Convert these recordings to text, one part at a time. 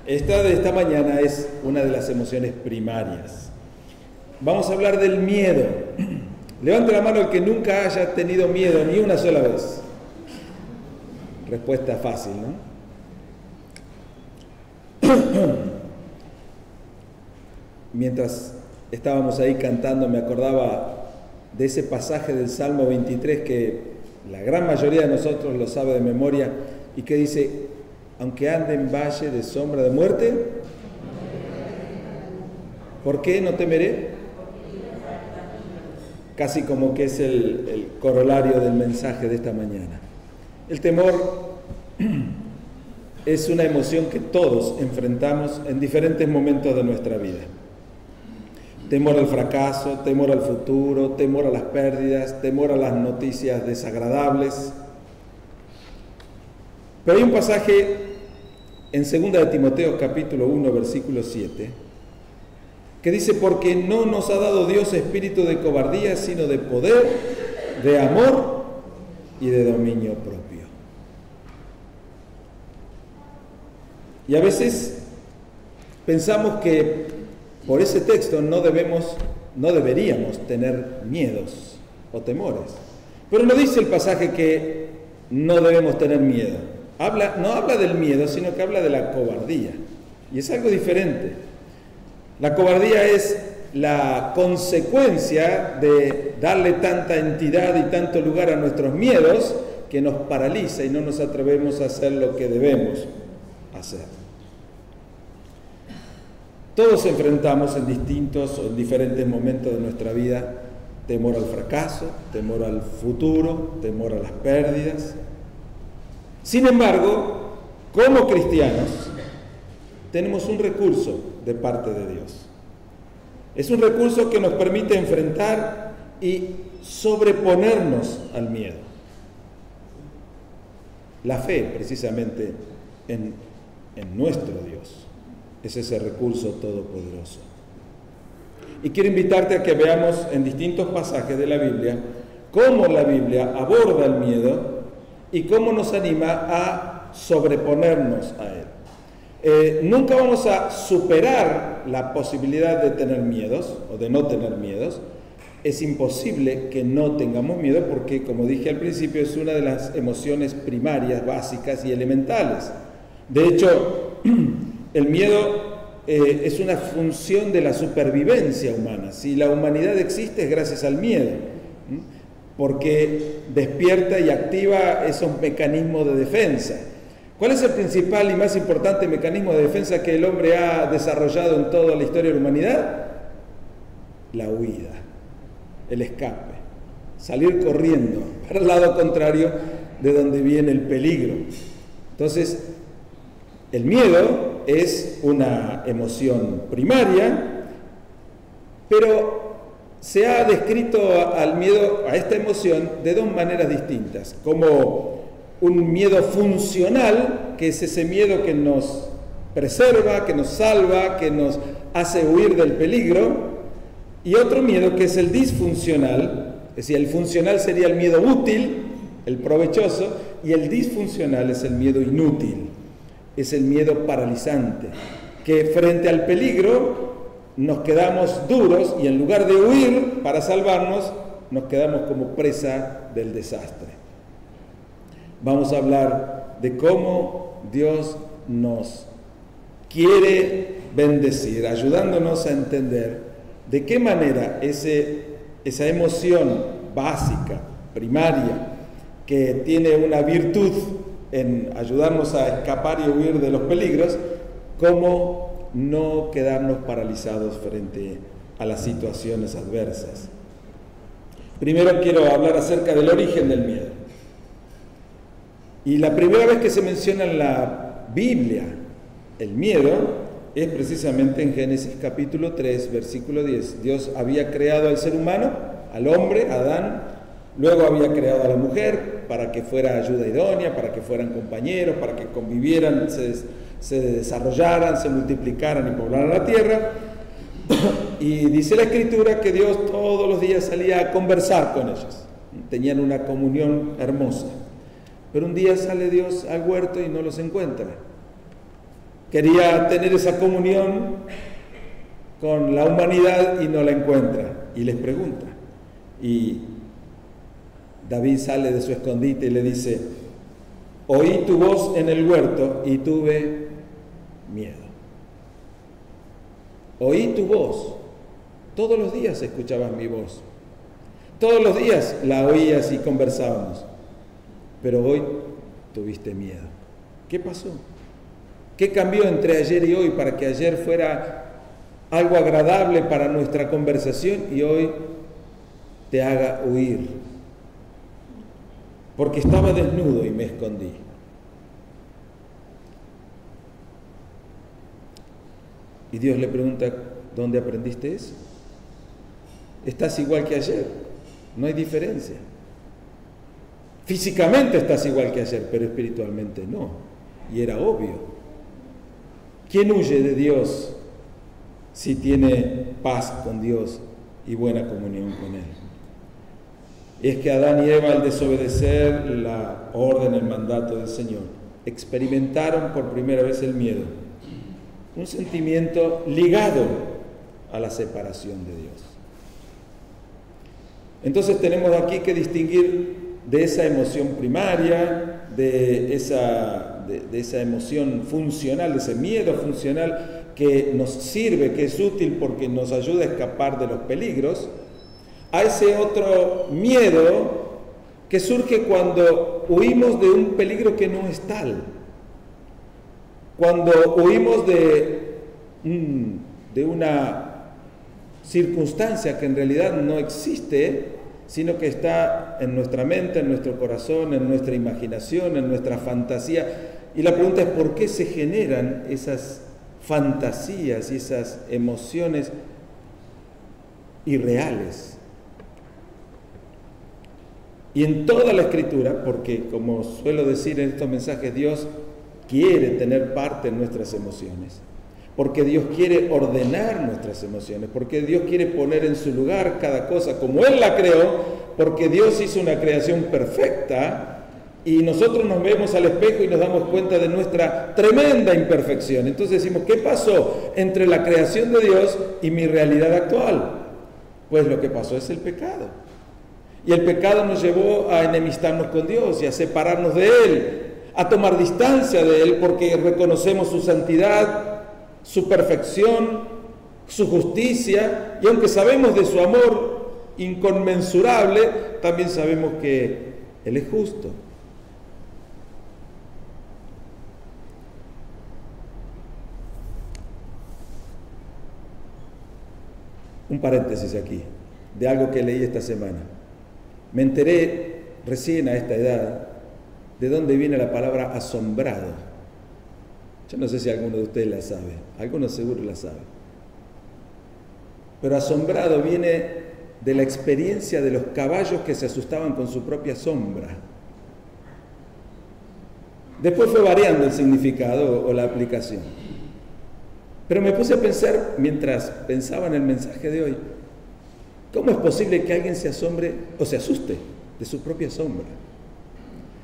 Esta de esta mañana es una de las emociones primarias. Vamos a hablar del miedo. Levante la mano el que nunca haya tenido miedo ni una sola vez. Respuesta fácil, ¿no? Mientras estábamos ahí cantando, me acordaba de ese pasaje del Salmo 23 que la gran mayoría de nosotros lo sabe de memoria y que dice: aunque ande en valle de sombra de muerte, ¿por qué no temeré? Casi como que es el corolario del mensaje de esta mañana. El temor es una emoción que todos enfrentamos en diferentes momentos de nuestra vida. Temor al fracaso, temor al futuro, temor a las pérdidas, temor a las noticias desagradables. Pero hay un pasaje en 2 de Timoteo capítulo 1 versículo 7 que dice: porque no nos ha dado Dios espíritu de cobardía, sino de poder, de amor y de dominio propio. Y a veces pensamos que por ese texto no deberíamos tener miedos o temores. Pero no dice el pasaje que no debemos tener miedo. No habla del miedo, sino que habla de la cobardía. Y es algo diferente. La cobardía es la consecuencia de darle tanta entidad y tanto lugar a nuestros miedos que nos paraliza y no nos atrevemos a hacer lo que debemos hacer. Todos enfrentamos en distintos o en diferentes momentos de nuestra vida temor al fracaso, temor al futuro, temor a las pérdidas. Sin embargo, como cristianos, tenemos un recurso de parte de Dios. Es un recurso que nos permite enfrentar y sobreponernos al miedo. La fe, precisamente, en nuestro Dios. Es ese recurso todopoderoso. Y quiero invitarte a que veamos en distintos pasajes de la Biblia cómo la Biblia aborda el miedo y cómo nos anima a sobreponernos a él. Nunca vamos a superar la posibilidad de tener miedos o de no tener miedos. Es imposible que no tengamos miedo porque, como dije al principio, es una de las emociones primarias, básicas y elementales. De hecho, el miedo es una función de la supervivencia humana. Si la humanidad existe es gracias al miedo, porque despierta y activa esos mecanismos de defensa. ¿Cuál es el principal y más importante mecanismo de defensa que el hombre ha desarrollado en toda la historia de la humanidad? La huida, el escape, salir corriendo para el lado contrario de donde viene el peligro. Entonces, el miedo es una emoción primaria, pero se ha descrito al miedo, a esta emoción, de dos maneras distintas. Como un miedo funcional, que es ese miedo que nos preserva, que nos salva, que nos hace huir del peligro, y otro miedo que es el disfuncional, es decir, el funcional sería el miedo útil, el provechoso, y el disfuncional es el miedo inútil. Es el miedo paralizante, que frente al peligro nos quedamos duros y en lugar de huir para salvarnos, nos quedamos como presa del desastre. Vamos a hablar de cómo Dios nos quiere bendecir, ayudándonos a entender de qué manera esa emoción básica, primaria, que tiene una virtud en ayudarnos a escapar y huir de los peligros, cómo no quedarnos paralizados frente a las situaciones adversas. Primero quiero hablar acerca del origen del miedo. Y la primera vez que se menciona en la Biblia el miedo es precisamente en Génesis capítulo 3, versículo 10. Dios había creado al ser humano, al hombre, Adán. Luego había creado a la mujer para que fuera ayuda idónea, para que fueran compañeros, para que convivieran, se desarrollaran, se multiplicaran y poblaran la tierra. Y dice la Escritura que Dios todos los días salía a conversar con ellos. Tenían una comunión hermosa. Pero un día sale Dios al huerto y no los encuentra. Quería tener esa comunión con la humanidad y no la encuentra. Y les pregunta. Y David sale de su escondite y le dice: oí tu voz en el huerto y tuve miedo. Oí tu voz. Todos los días escuchabas mi voz. Todos los días la oías y conversábamos. Pero hoy tuviste miedo. ¿Qué pasó? ¿Qué cambió entre ayer y hoy para que ayer fuera algo agradable para nuestra conversación y hoy te haga huir? Porque estaba desnudo y me escondí. Y Dios le pregunta: ¿dónde aprendiste eso? Estás igual que ayer, no hay diferencia. Físicamente estás igual que ayer, pero espiritualmente no. Y era obvio. ¿Quién huye de Dios si tiene paz con Dios y buena comunión con Él? Y es que Adán y Eva, al desobedecer la orden, el mandato del Señor, experimentaron por primera vez el miedo, un sentimiento ligado a la separación de Dios. Entonces tenemos aquí que distinguir de esa emoción primaria, de esa emoción funcional, de ese miedo funcional que nos sirve, que es útil porque nos ayuda a escapar de los peligros, a ese otro miedo que surge cuando huimos de un peligro que no es tal, cuando huimos de una circunstancia que en realidad no existe, sino que está en nuestra mente, en nuestro corazón, en nuestra imaginación, en nuestra fantasía. Y la pregunta es: ¿por qué se generan esas fantasías y esas emociones irreales? Y en toda la Escritura, porque como suelo decir en estos mensajes, Dios quiere tener parte en nuestras emociones, porque Dios quiere ordenar nuestras emociones, porque Dios quiere poner en su lugar cada cosa como Él la creó, porque Dios hizo una creación perfecta y nosotros nos vemos al espejo y nos damos cuenta de nuestra tremenda imperfección. Entonces decimos: ¿qué pasó entre la creación de Dios y mi realidad actual? Pues lo que pasó es el pecado. Y el pecado nos llevó a enemistarnos con Dios y a separarnos de Él, a tomar distancia de Él, porque reconocemos su santidad, su perfección, su justicia, y aunque sabemos de su amor inconmensurable, también sabemos que Él es justo. Un paréntesis aquí, de algo que leí esta semana. Me enteré recién a esta edad de dónde viene la palabra asombrado. Yo no sé si alguno de ustedes la sabe, algunos seguro la saben. Pero asombrado viene de la experiencia de los caballos que se asustaban con su propia sombra. Después fue variando el significado o la aplicación. Pero me puse a pensar, mientras pensaba en el mensaje de hoy, ¿cómo es posible que alguien se asombre o se asuste de su propia sombra?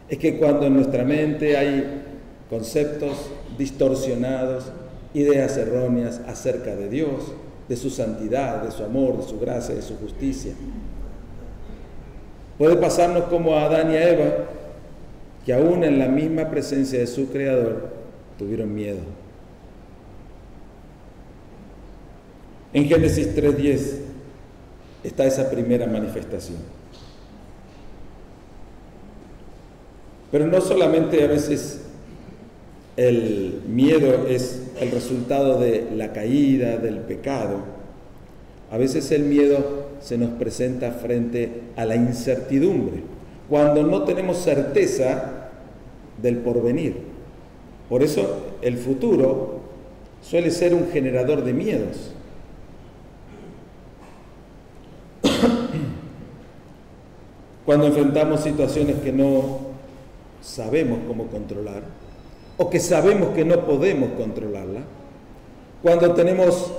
Es que cuando en nuestra mente hay conceptos distorsionados, ideas erróneas acerca de Dios, de su santidad, de su amor, de su gracia, de su justicia, puede pasarnos como a Adán y a Eva, que aún en la misma presencia de su Creador tuvieron miedo. En Génesis 3:10 está esa primera manifestación. Pero no solamente a veces el miedo es el resultado de la caída, del pecado. A veces el miedo se nos presenta frente a la incertidumbre, cuando no tenemos certeza del porvenir. Por eso el futuro suele ser un generador de miedos. Cuando enfrentamos situaciones que no sabemos cómo controlar, o que sabemos que no podemos controlarla, cuando tenemos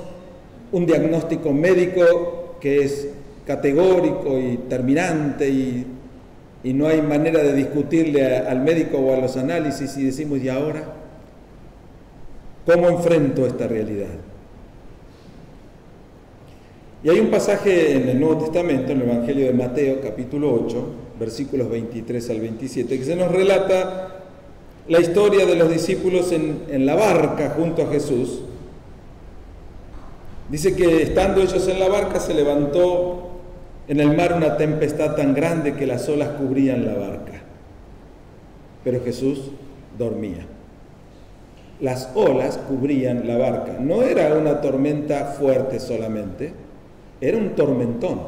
un diagnóstico médico que es categórico y terminante y no hay manera de discutirle al médico o a los análisis y decimos: ¿y ahora? ¿Cómo enfrento esta realidad? Y hay un pasaje en el Nuevo Testamento, en el Evangelio de Mateo, capítulo 8, versículos 23 al 27, que se nos relata la historia de los discípulos en la barca junto a Jesús. Dice que estando ellos en la barca se levantó en el mar una tempestad tan grande que las olas cubrían la barca. Pero Jesús dormía. Las olas cubrían la barca. No era una tormenta fuerte solamente, era un tormentón.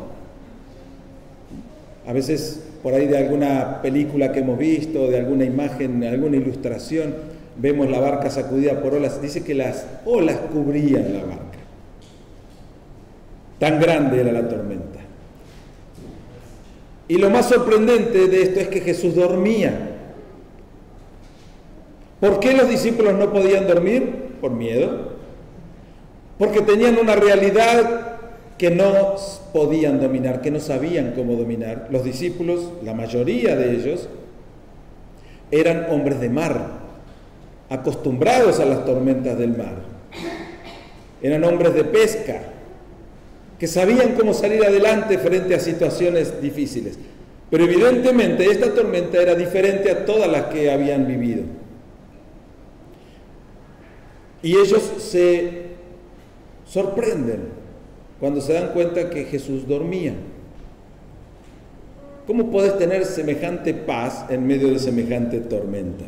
A veces por ahí de alguna película que hemos visto, de alguna imagen, alguna ilustración, vemos la barca sacudida por olas. Dice que las olas cubrían la barca. Tan grande era la tormenta. Y lo más sorprendente de esto es que Jesús dormía. ¿Por qué los discípulos no podían dormir? Por miedo. Porque tenían una realidad que no podían dominar, que no sabían cómo dominar. Los discípulos, la mayoría de ellos, eran hombres de mar, acostumbrados a las tormentas del mar. Eran hombres de pesca, que sabían cómo salir adelante frente a situaciones difíciles. Pero evidentemente esta tormenta era diferente a todas las que habían vivido. Y ellos se sorprenden cuando se dan cuenta que Jesús dormía. ¿Cómo podés tener semejante paz en medio de semejante tormenta?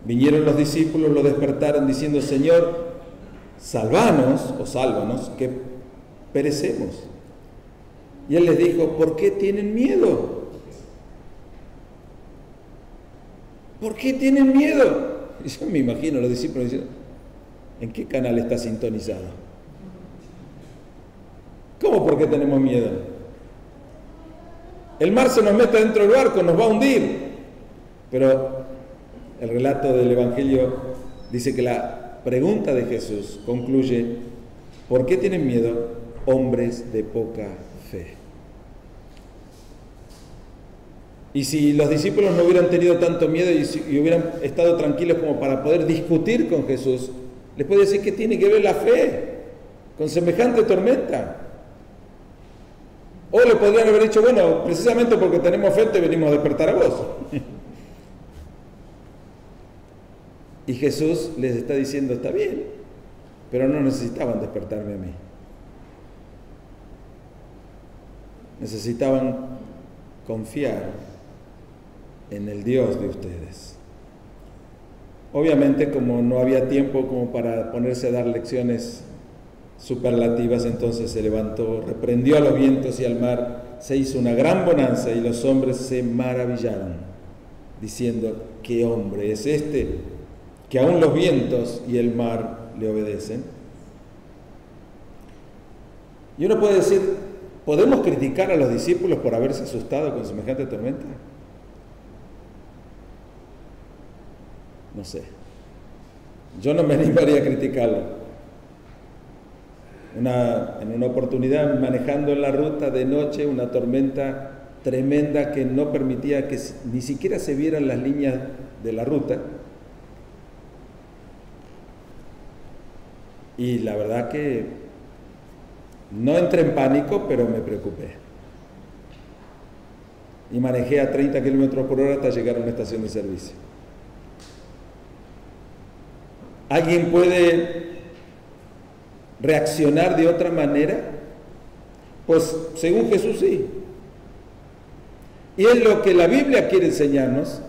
Vinieron los discípulos, lo despertaron diciendo: Señor, sálvanos o sálvanos, que perecemos. Y él les dijo: ¿por qué tienen miedo? ¿Por qué tienen miedo? Y yo me imagino a los discípulos diciendo: ¿en qué canal está sintonizado? ¿Cómo por qué tenemos miedo? El mar se nos mete dentro del barco, nos va a hundir. Pero el relato del Evangelio dice que la pregunta de Jesús concluye: ¿por qué tienen miedo, hombres de poca fe? Y si los discípulos no hubieran tenido tanto miedo y hubieran estado tranquilos como para poder discutir con Jesús, les puede decir: ¿qué tiene que ver la fe con semejante tormenta? O le podrían haber dicho: bueno, precisamente porque tenemos fe te venimos a despertar a vos. Y Jesús les está diciendo: está bien, pero no necesitaban despertarme a mí. Necesitaban confiar en el Dios de ustedes. Obviamente, como no había tiempo como para ponerse a dar lecciones superlativas, entonces se levantó, reprendió a los vientos y al mar, se hizo una gran bonanza y los hombres se maravillaron, diciendo: ¿qué hombre es este que aún los vientos y el mar le obedecen? Y uno puede decir: ¿podemos criticar a los discípulos por haberse asustado con semejante tormenta? No sé. Yo no me animaría a criticarlo. En una oportunidad, manejando en la ruta de noche, una tormenta tremenda que no permitía que ni siquiera se vieran las líneas de la ruta. Y la verdad que no entré en pánico, pero me preocupé. Y manejé a 30 kilómetros por hora hasta llegar a una estación de servicio. ¿Alguien puede reaccionar de otra manera? Pues según Jesús sí. Y es lo que la Biblia quiere enseñarnos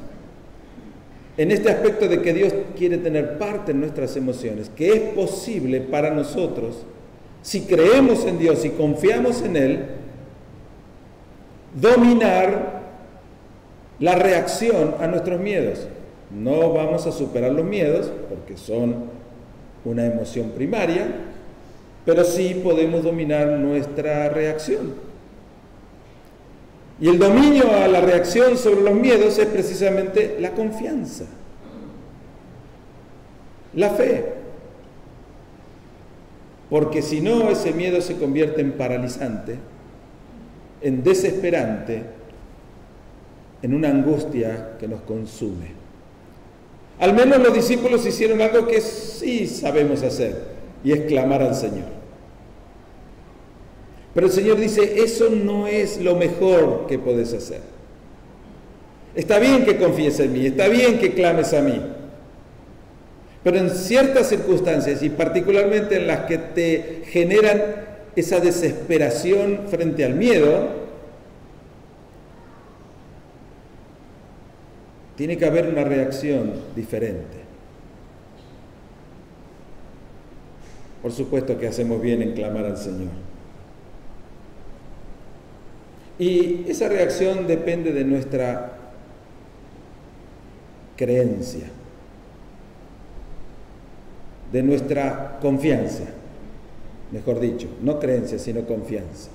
en este aspecto de que Dios quiere tener parte en nuestras emociones, que es posible para nosotros, si creemos en Dios y confiamos en Él, dominar la reacción a nuestros miedos. No vamos a superar los miedos porque son una emoción primaria, pero sí podemos dominar nuestra reacción. Y el dominio a la reacción sobre los miedos es precisamente la confianza, la fe. Porque si no, ese miedo se convierte en paralizante, en desesperante, en una angustia que nos consume. Al menos los discípulos hicieron algo que sí sabemos hacer, y es clamar al Señor. Pero el Señor dice, eso no es lo mejor que podés hacer. Está bien que confíes en mí, está bien que clames a mí, pero en ciertas circunstancias, y particularmente en las que te generan esa desesperación frente al miedo, tiene que haber una reacción diferente. Por supuesto que hacemos bien en clamar al Señor. Y esa reacción depende de nuestra creencia, de nuestra confianza, mejor dicho, no creencia, sino confianza.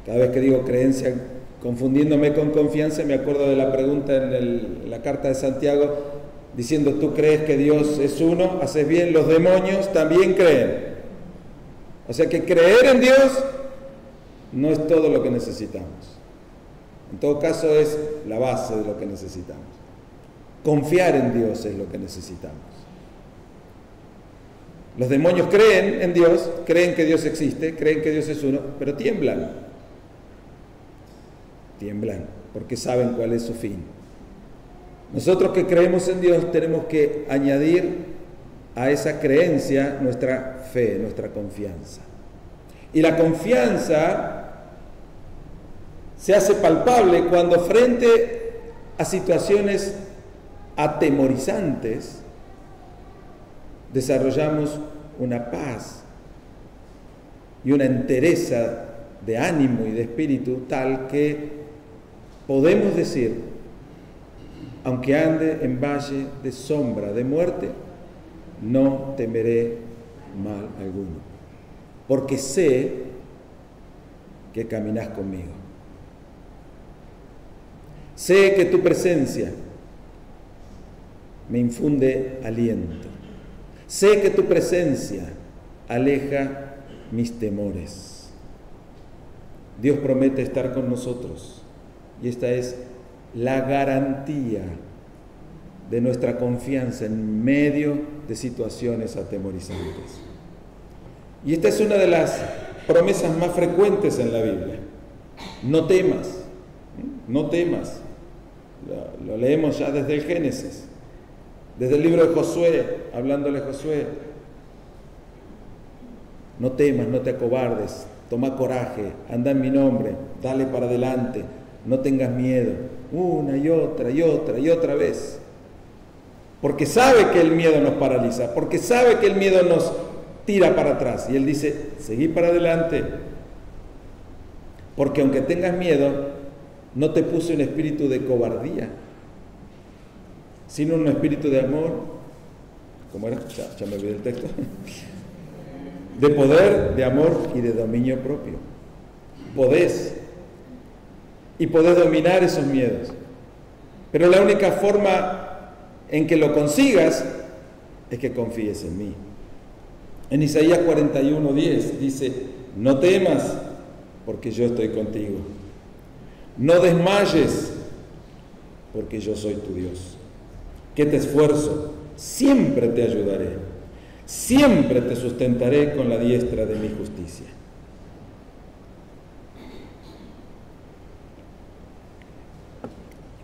Cada vez que digo creencia, confundiéndome con confianza, me acuerdo de la pregunta en la carta de Santiago, diciendo, ¿tú crees que Dios es uno? Haces bien, los demonios también creen. O sea que creer en Dios no es todo lo que necesitamos. En todo caso es la base de lo que necesitamos. Confiar en Dios es lo que necesitamos. Los demonios creen en Dios, creen que Dios existe, creen que Dios es uno, pero tiemblan. Tiemblan, porque saben cuál es su fin. Nosotros que creemos en Dios tenemos que añadir a esa creencia nuestra fe, nuestra confianza. Y la confianza se hace palpable cuando frente a situaciones atemorizantes desarrollamos una paz y una entereza de ánimo y de espíritu tal que podemos decir, aunque ande en valle de sombra de muerte, no temeré mal alguno, porque sé que caminás conmigo. Sé que tu presencia me infunde aliento. Sé que tu presencia aleja mis temores. Dios promete estar con nosotros y esta es la garantía de nuestra confianza en medio de situaciones atemorizantes. Y esta es una de las promesas más frecuentes en la Biblia. No temas, no temas. Lo leemos ya desde el Génesis, desde el libro de Josué, hablándole a Josué. No temas, no te acobardes, toma coraje, anda en mi nombre, dale para adelante, no tengas miedo, una y otra y otra y otra vez. Porque sabe que el miedo nos paraliza, porque sabe que el miedo nos tira para atrás. Y Él dice, seguí para adelante, porque aunque tengas miedo, no te puse un espíritu de cobardía, sino un espíritu de amor. ¿Cómo era? Ya me olvidé el texto. De poder, de amor y de dominio propio. Podés dominar esos miedos. Pero la única forma en que lo consigas es que confíes en mí. En Isaías 41:10 dice, no temas, porque yo estoy contigo. No desmayes, porque yo soy tu Dios. Que te esfuerzo, siempre te ayudaré, siempre te sustentaré con la diestra de mi justicia.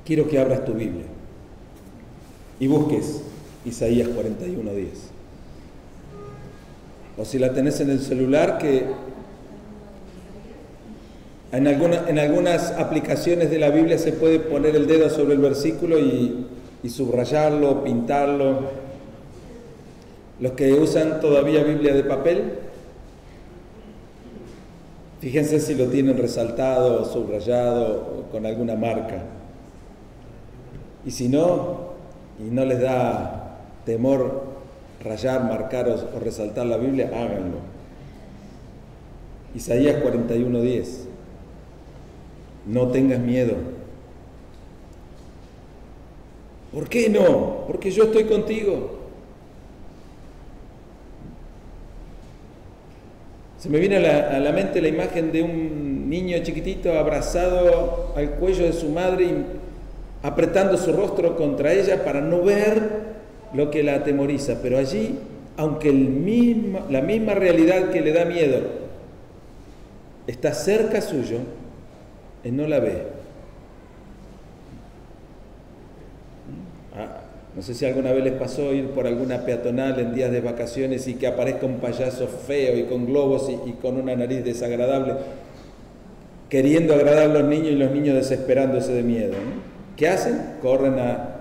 Quiero que abras tu Biblia y busques Isaías 41:10. O si la tenés en el celular, que en algunas aplicaciones de la Biblia se puede poner el dedo sobre el versículo y subrayarlo, pintarlo. Los que usan todavía Biblia de papel, fíjense si lo tienen resaltado, subrayado o con alguna marca. Y si no, y no les da temor rayar, marcar o resaltar la Biblia, háganlo. Isaías 41:10. No tengas miedo. ¿Por qué no? Porque yo estoy contigo. Se me viene a la mente la imagen de un niño chiquitito abrazado al cuello de su madre apretando su rostro contra ella para no ver lo que la atemoriza. Pero allí, aunque la misma realidad que le da miedo está cerca suyo, él no la ve. No sé si alguna vez les pasó ir por alguna peatonal en días de vacaciones y que aparezca un payaso feo y con globos y con una nariz desagradable, queriendo agradar a los niños y los niños desesperándose de miedo, ¿no? ¿Qué hacen? Corren a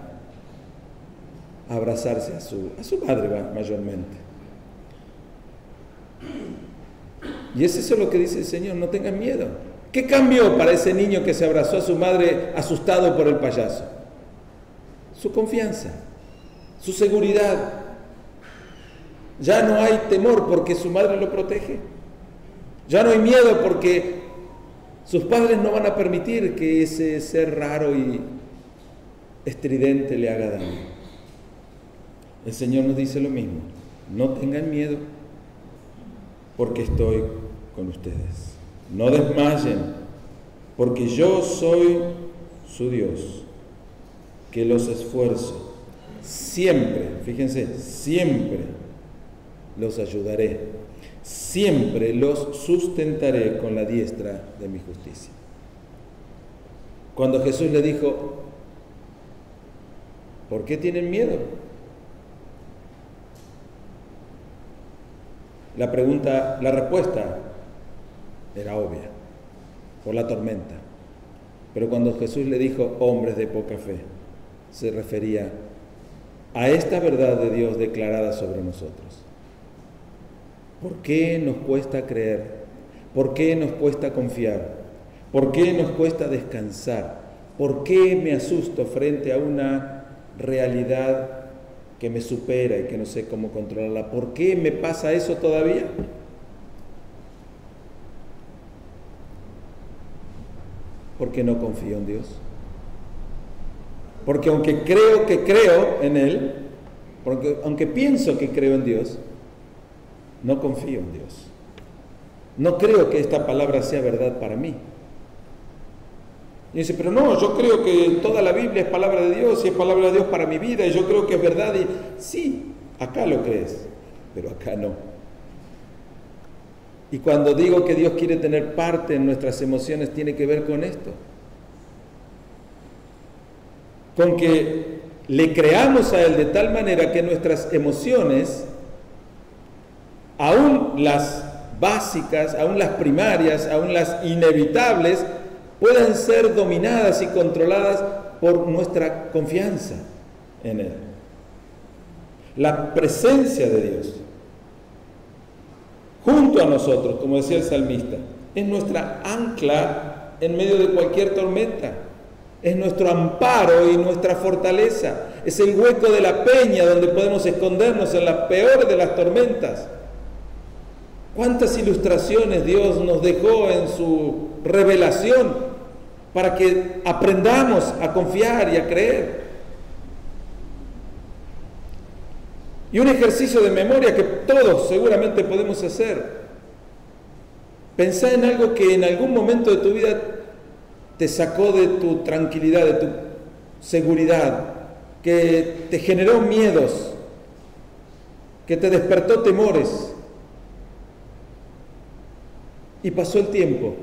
abrazarse a su madre mayormente. Y es eso lo que dice el Señor: no tengan miedo. ¿Qué cambió para ese niño que se abrazó a su madre asustado por el payaso? Su confianza, su seguridad. Ya no hay temor porque su madre lo protege. Ya no hay miedo porque sus padres no van a permitir que ese ser raro y estridente le haga daño. El Señor nos dice lo mismo: no tengan miedo porque estoy con ustedes. No desmayen porque yo soy su Dios, que los esfuerzo. Siempre, fíjense, siempre los ayudaré. Siempre los sustentaré con la diestra de mi justicia. Cuando Jesús le dijo: ¿por qué tienen miedo? La respuesta era obvia: por la tormenta. Pero cuando Jesús le dijo hombres de poca fe, se refería a esta verdad de Dios declarada sobre nosotros. ¿Por qué nos cuesta creer? ¿Por qué nos cuesta confiar? ¿Por qué nos cuesta descansar? ¿Por qué me asusto frente a una realidad que me supera y que no sé cómo controlarla? ¿Por qué me pasa eso todavía? Porque no confío en Dios. Porque aunque creo en Él, aunque pienso que creo en Dios, no confío en Dios. No creo que esta palabra sea verdad para mí. Y dice: pero no, yo creo que toda la Biblia es palabra de Dios y es palabra de Dios para mi vida y yo creo que es verdad. Y sí, acá lo crees, pero acá no. Y cuando digo que Dios quiere tener parte en nuestras emociones, tiene que ver con esto. Con que le creamos a Él de tal manera que nuestras emociones, aún las básicas, aún las primarias, aún las inevitables, puedan ser dominadas y controladas por nuestra confianza en Él. La presencia de Dios junto a nosotros, como decía el salmista, es nuestra ancla en medio de cualquier tormenta. Es nuestro amparo y nuestra fortaleza. Es el hueco de la peña donde podemos escondernos en las peores de las tormentas. ¿Cuántas ilustraciones Dios nos dejó en su revelación para que aprendamos a confiar y a creer? Y un ejercicio de memoria que todos seguramente podemos hacer. Pensá en algo que en algún momento de tu vida te sacó de tu tranquilidad, de tu seguridad, que te generó miedos, que te despertó temores. Y pasó el tiempo.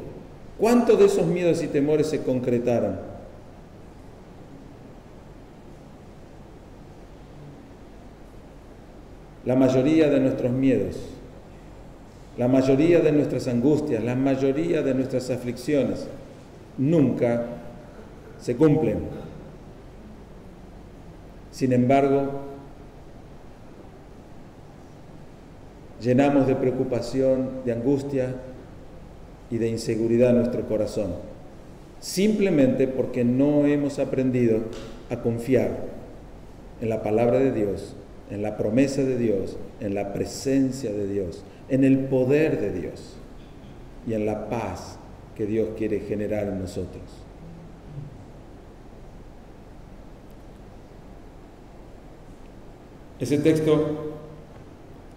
¿Cuántos de esos miedos y temores se concretaron? La mayoría de nuestros miedos, la mayoría de nuestras angustias, la mayoría de nuestras aflicciones nunca se cumplen. Sin embargo, llenamos de preocupación, de angustia y de inseguridad nuestro corazón, simplemente porque no hemos aprendido a confiar en la palabra de Dios, en la promesa de Dios, en la presencia de Dios, en el poder de Dios y en la paz que Dios quiere generar en nosotros. Ese texto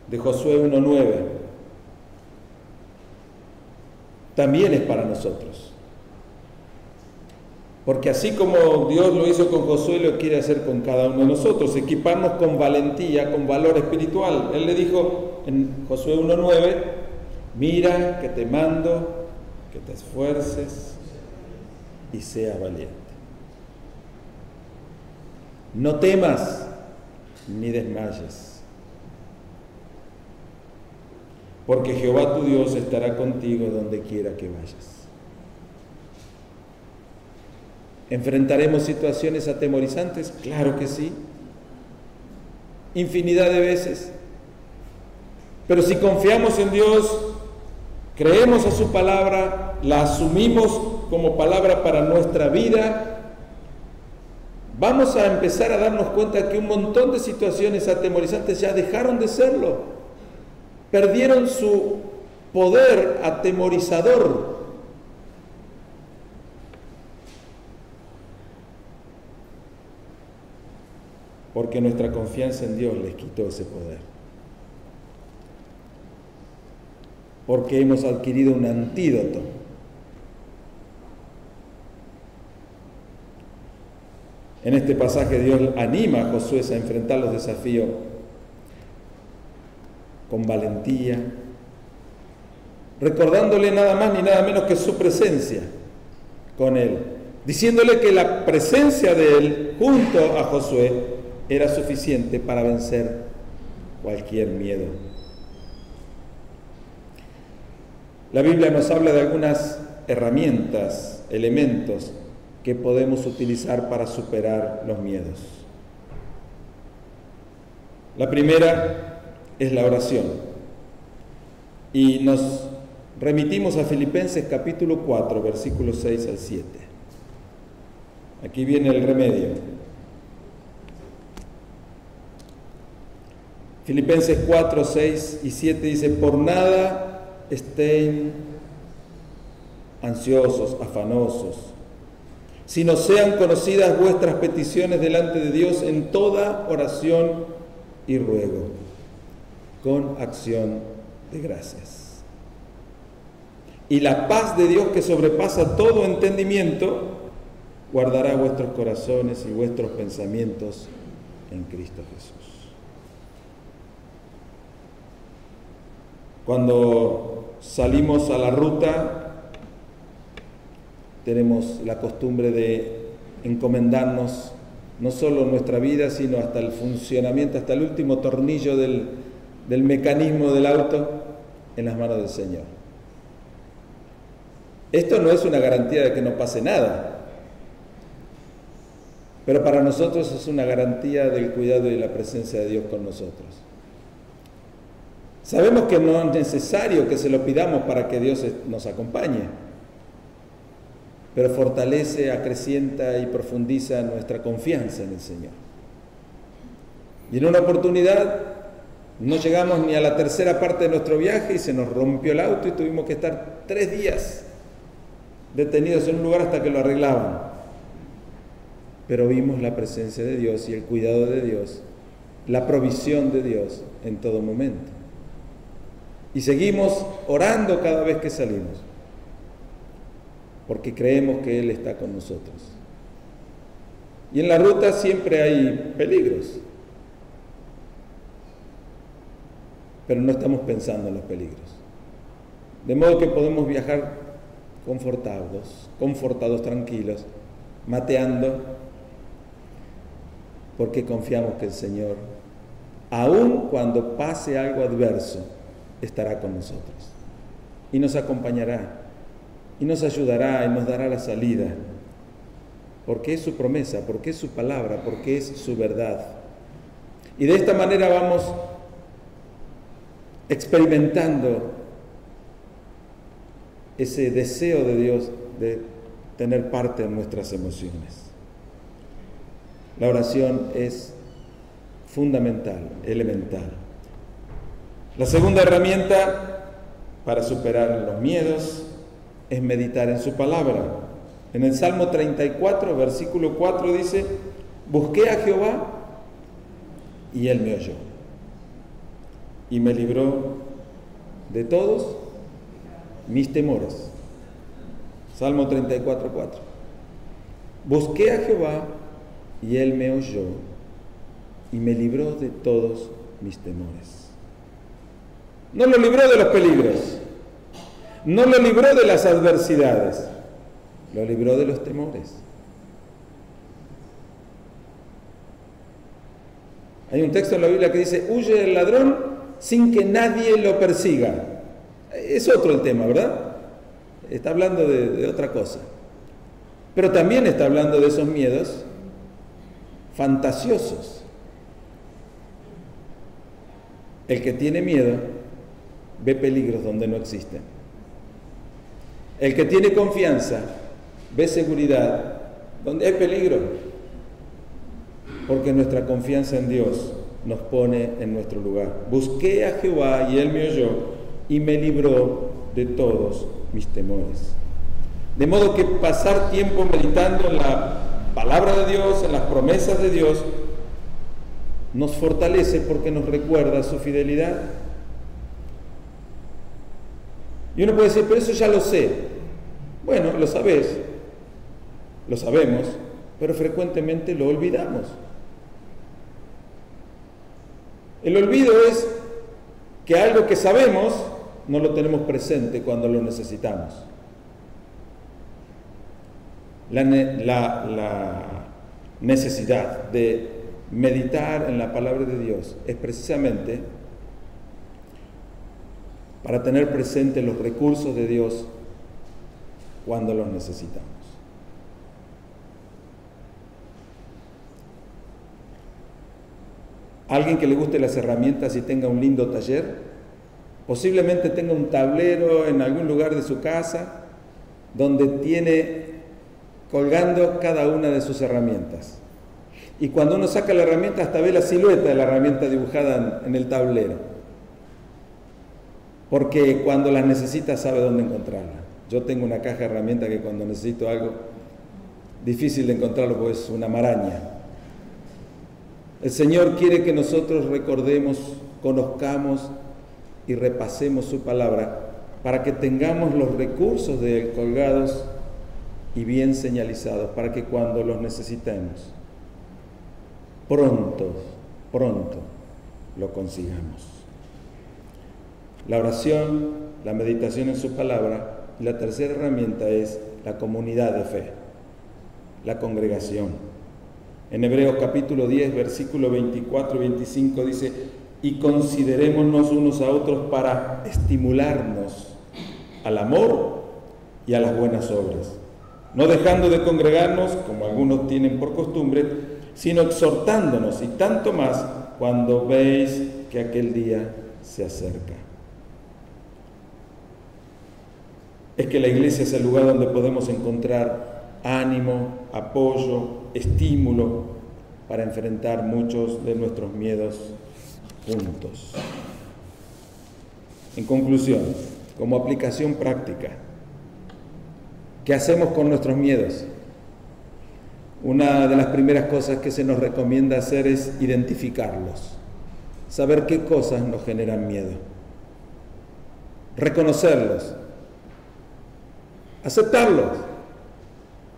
de Josué 1:9 también es para nosotros. Porque así como Dios lo hizo con Josué, lo quiere hacer con cada uno de nosotros, equiparnos con valentía, con valor espiritual. Él le dijo en Josué 1:9, mira que te mando, que te esfuerces y sea valiente. No temas ni desmayes, porque Jehová tu Dios estará contigo donde quiera que vayas. ¿Enfrentaremos situaciones atemorizantes? Claro que sí. Infinidad de veces. Pero si confiamos en Dios, creemos a su palabra, la asumimos como palabra para nuestra vida, vamos a empezar a darnos cuenta que un montón de situaciones atemorizantes ya dejaron de serlo. Perdieron su poder atemorizador. Porque nuestra confianza en Dios les quitó ese poder. Porque hemos adquirido un antídoto. En este pasaje Dios anima a Josué a enfrentar los desafíos con valentía, recordándole nada más ni nada menos que su presencia con él, diciéndole que la presencia de él junto a Josué era suficiente para vencer cualquier miedo. La Biblia nos habla de algunas herramientas, elementos que podemos utilizar para superar los miedos. La primera es la oración. Y nos remitimos a Filipenses capítulo 4, versículos 6 al 7. Aquí viene el remedio. Filipenses 4, 6 y 7 dice, por nada estén ansiosos, afanosos, sino sean conocidas vuestras peticiones delante de Dios en toda oración y ruego, con acción de gracias. Y la paz de Dios que sobrepasa todo entendimiento, guardará vuestros corazones y vuestros pensamientos en Cristo Jesús. Cuando salimos a la ruta, tenemos la costumbre de encomendarnos no solo nuestra vida, sino hasta el funcionamiento, hasta el último tornillo del mecanismo del auto en las manos del Señor. Esto no es una garantía de que no pase nada, pero para nosotros es una garantía del cuidado y la presencia de Dios con nosotros. Sabemos que no es necesario que se lo pidamos para que Dios nos acompañe, pero fortalece, acrecienta y profundiza nuestra confianza en el Señor. Y en una oportunidad no llegamos ni a la tercera parte de nuestro viaje y se nos rompió el auto y tuvimos que estar 3 días detenidos en un lugar hasta que lo arreglaban. Pero vimos la presencia de Dios y el cuidado de Dios, la provisión de Dios en todo momento. Y seguimos orando cada vez que salimos, porque creemos que Él está con nosotros. Y en la ruta siempre hay peligros, pero no estamos pensando en los peligros. De modo que podemos viajar confortados, tranquilos, mateando, porque confiamos que el Señor, aun cuando pase algo adverso, estará con nosotros y nos acompañará y nos ayudará y nos dará la salida, porque es su promesa, porque es su palabra, porque es su verdad. Y de esta manera vamos experimentando ese deseo de Dios de tener parte en nuestras emociones. La oración es fundamental, elemental. La segunda herramienta para superar los miedos es meditar en su palabra. En el Salmo 34, versículo 4 dice, busqué a Jehová y Él me oyó y me libró de todos mis temores. Salmo 34, 4. Busqué a Jehová y Él me oyó y me libró de todos mis temores. No lo libró de los peligros, no lo libró de las adversidades, lo libró de los temores. Hay un texto en la Biblia que dice: huye el ladrón sin que nadie lo persiga. Es otro el tema, ¿verdad? Está hablando de otra cosa. Pero también está hablando de esos miedos fantasiosos. El que tiene miedo ve peligros donde no existen. El que tiene confianza ve seguridad donde hay peligro. Porque nuestra confianza en Dios nos pone en nuestro lugar. Busqué a Jehová y Él me oyó y me libró de todos mis temores. De modo que pasar tiempo meditando en la palabra de Dios, en las promesas de Dios, nos fortalece porque nos recuerda su fidelidad. Y uno puede decir: pero eso ya lo sé. Bueno, lo sabes, lo sabemos, pero frecuentemente lo olvidamos. El olvido es que algo que sabemos no lo tenemos presente cuando lo necesitamos. La necesidad de meditar en la palabra de Dios es precisamente para tener presente los recursos de Dios cuando los necesitamos. Alguien que le guste las herramientas y tenga un lindo taller, posiblemente tenga un tablero en algún lugar de su casa donde tiene colgando cada una de sus herramientas. Y cuando uno saca la herramienta, hasta ve la silueta de la herramienta dibujada en el tablero. Porque cuando las necesita sabe dónde encontrarla. Yo tengo una caja de herramientas que cuando necesito algo, difícil de encontrarlo porque es una maraña. El Señor quiere que nosotros recordemos, conozcamos y repasemos su palabra para que tengamos los recursos de Él colgados y bien señalizados, para que cuando los necesitemos, pronto lo consigamos. La oración, la meditación en su palabra, y la tercera herramienta es la comunidad de fe, la congregación. En Hebreos capítulo 10, versículo 24 y 25 dice: y considerémonos unos a otros para estimularnos al amor y a las buenas obras, no dejando de congregarnos, como algunos tienen por costumbre, sino exhortándonos, y tanto más cuando veis que aquel día se acerca. Es que la iglesia es el lugar donde podemos encontrar ánimo, apoyo, estímulo para enfrentar muchos de nuestros miedos juntos. En conclusión, como aplicación práctica, ¿qué hacemos con nuestros miedos? Una de las primeras cosas que se nos recomienda hacer es identificarlos, saber qué cosas nos generan miedo, reconocerlos, aceptarlos.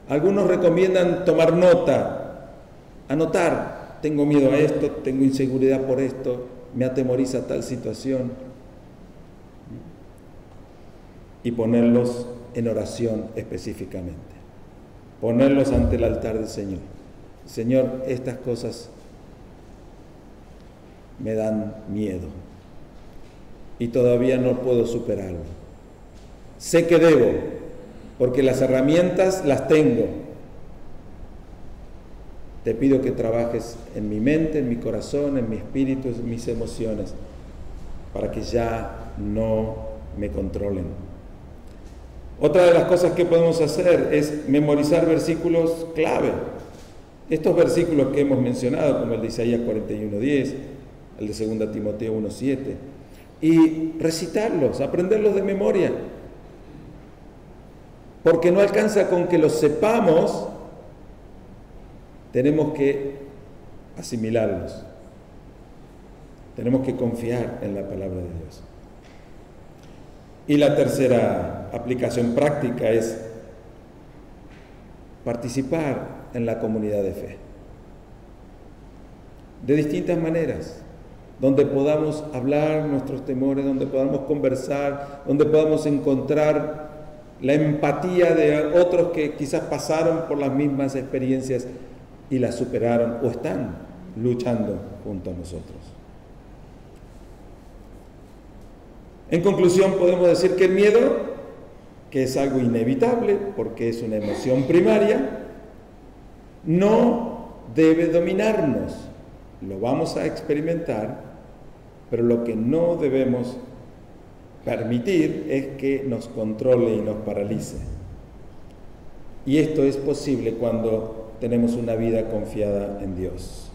Algunos recomiendan tomar nota, anotar: tengo miedo a esto, tengo inseguridad por esto, me atemoriza tal situación, y ponerlos en oración específicamente, ponerlos ante el altar del Señor. Señor, estas cosas me dan miedo y todavía no puedo superarlo. Sé que debo, porque las herramientas las tengo. Te pido que trabajes en mi mente, en mi corazón, en mi espíritu, en mis emociones, para que ya no me controlen. Otra de las cosas que podemos hacer es memorizar versículos clave. Estos versículos que hemos mencionado, como el de Isaías 41:10, el de 2 Timoteo 1:7, y recitarlos, aprenderlos de memoria. Porque no alcanza con que los sepamos, tenemos que asimilarlos. Tenemos que confiar en la palabra de Dios. Y la tercera aplicación práctica es participar en la comunidad de fe. De distintas maneras, donde podamos hablar nuestros temores, donde podamos conversar, donde podamos encontrar la empatía de otros que quizás pasaron por las mismas experiencias y las superaron o están luchando junto a nosotros. En conclusión, podemos decir que el miedo, que es algo inevitable porque es una emoción primaria, no debe dominarnos. Lo vamos a experimentar, pero lo que no debemos permitir es que nos controle y nos paralice. Y esto es posible cuando tenemos una vida confiada en Dios.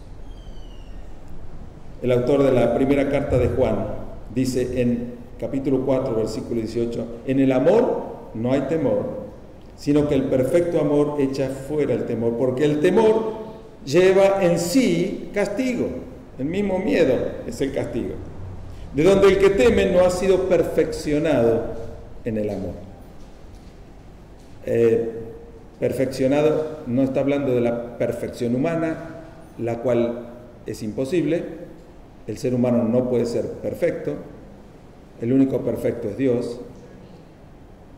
El autor de la primera carta de Juan dice en capítulo 4, versículo 18, en el amor no hay temor, sino que el perfecto amor echa fuera el temor, porque el temor lleva en sí castigo. El mismo miedo es el castigo, de donde el que teme no ha sido perfeccionado en el amor. Perfeccionado no está hablando de la perfección humana, la cual es imposible. El ser humano no puede ser perfecto, el único perfecto es Dios.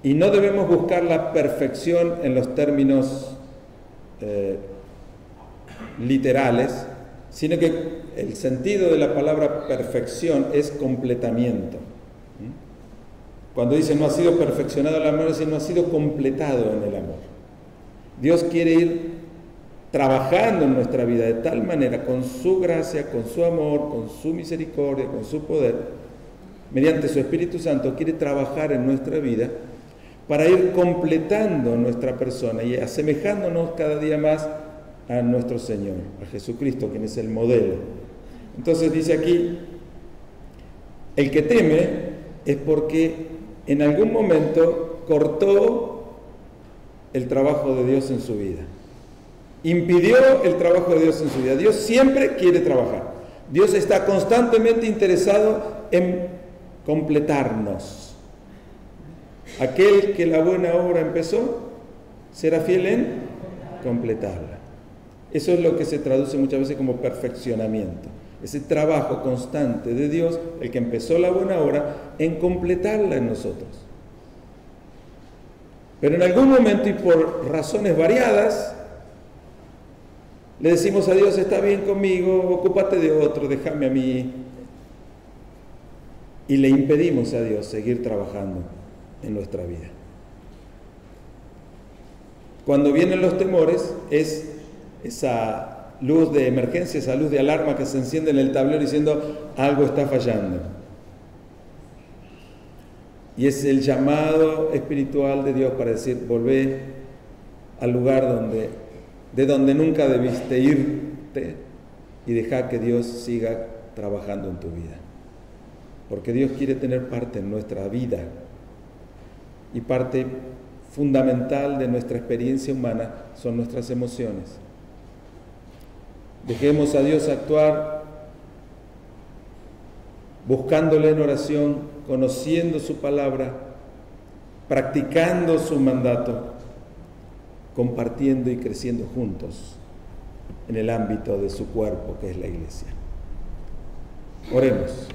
Y no debemos buscar la perfección en los términos literales, sino que el sentido de la palabra perfección es completamiento. Cuando dice no ha sido perfeccionado el amor, dice no ha sido completado en el amor. Dios quiere ir trabajando en nuestra vida de tal manera, con su gracia, con su amor, con su misericordia, con su poder, mediante su Espíritu Santo, quiere trabajar en nuestra vida para ir completando nuestra persona y asemejándonos cada día más a nuestro Señor, a Jesucristo, quien es el modelo. Entonces dice aquí, el que teme es porque en algún momento cortó el trabajo de Dios en su vida, impidió el trabajo de Dios en su vida. Dios siempre quiere trabajar. Dios está constantemente interesado en completarnos. Aquel que la buena obra empezó, será fiel en completarla. Eso es lo que se traduce muchas veces como perfeccionamiento. Ese trabajo constante de Dios, el que empezó la buena obra, en completarla en nosotros. Pero en algún momento y por razones variadas, le decimos a Dios, está bien conmigo, ocúpate de otro, déjame a mí. Y le impedimos a Dios seguir trabajando en nuestra vida. Cuando vienen los temores, es esa luz de emergencia, esa luz de alarma que se enciende en el tablero diciendo, algo está fallando. Y es el llamado espiritual de Dios para decir, volvé al lugar de donde nunca debiste irte y deja que Dios siga trabajando en tu vida. Porque Dios quiere tener parte en nuestra vida y parte fundamental de nuestra experiencia humana son nuestras emociones. Dejemos a Dios actuar buscándole en oración, conociendo su palabra, practicando su mandato, compartiendo y creciendo juntos en el ámbito de su cuerpo, que es la iglesia. Oremos.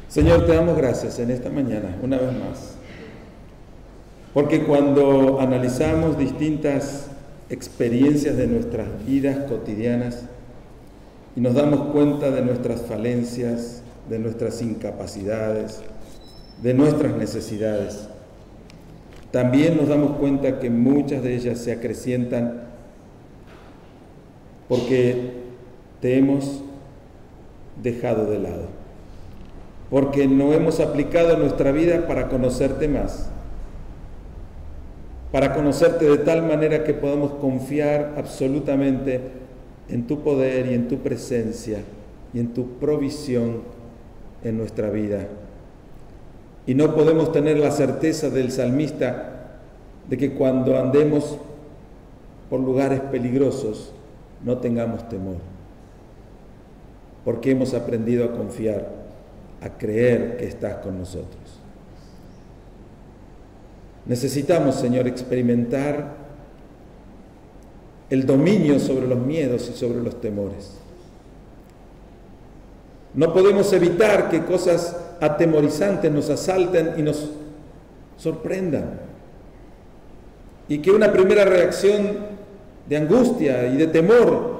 Señor, te damos gracias en esta mañana, una vez más, porque cuando analizamos distintas experiencias de nuestras vidas cotidianas y nos damos cuenta de nuestras falencias, de nuestras incapacidades, de nuestras necesidades, también nos damos cuenta que muchas de ellas se acrecientan porque te hemos dejado de lado, porque no hemos aplicado nuestra vida para conocerte más, para conocerte de tal manera que podamos confiar absolutamente en tu poder y en tu presencia y en tu provisión en nuestra vida. Y no podemos tener la certeza del salmista de que cuando andemos por lugares peligrosos no tengamos temor, porque hemos aprendido a confiar, a creer que estás con nosotros. Necesitamos, Señor, experimentar el dominio sobre los miedos y sobre los temores. No podemos evitar que cosas atemorizantes nos asalten y nos sorprendan. Y que una primera reacción de angustia y de temor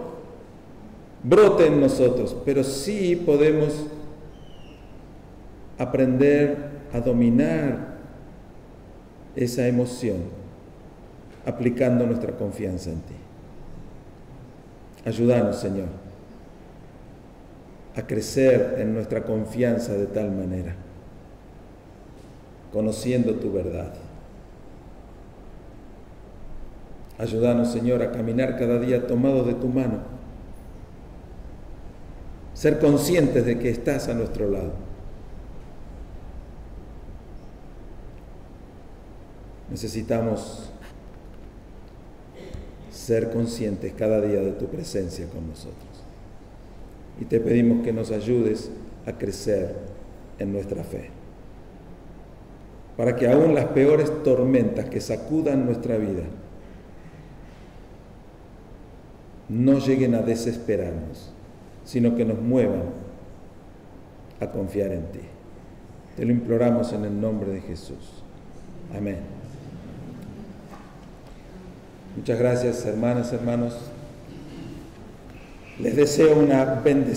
brote en nosotros. Pero sí podemos aprender a dominar esa emoción aplicando nuestra confianza en ti. Ayúdanos, Señor, a crecer en nuestra confianza de tal manera, conociendo tu verdad. Ayúdanos, Señor, a caminar cada día tomados de tu mano, ser conscientes de que estás a nuestro lado. Necesitamos ser conscientes cada día de tu presencia con nosotros. Y te pedimos que nos ayudes a crecer en nuestra fe, para que aún las peores tormentas que sacudan nuestra vida no lleguen a desesperarnos, sino que nos muevan a confiar en ti. Te lo imploramos en el nombre de Jesús. Amén. Muchas gracias, hermanas, hermanos. Les deseo una bendición.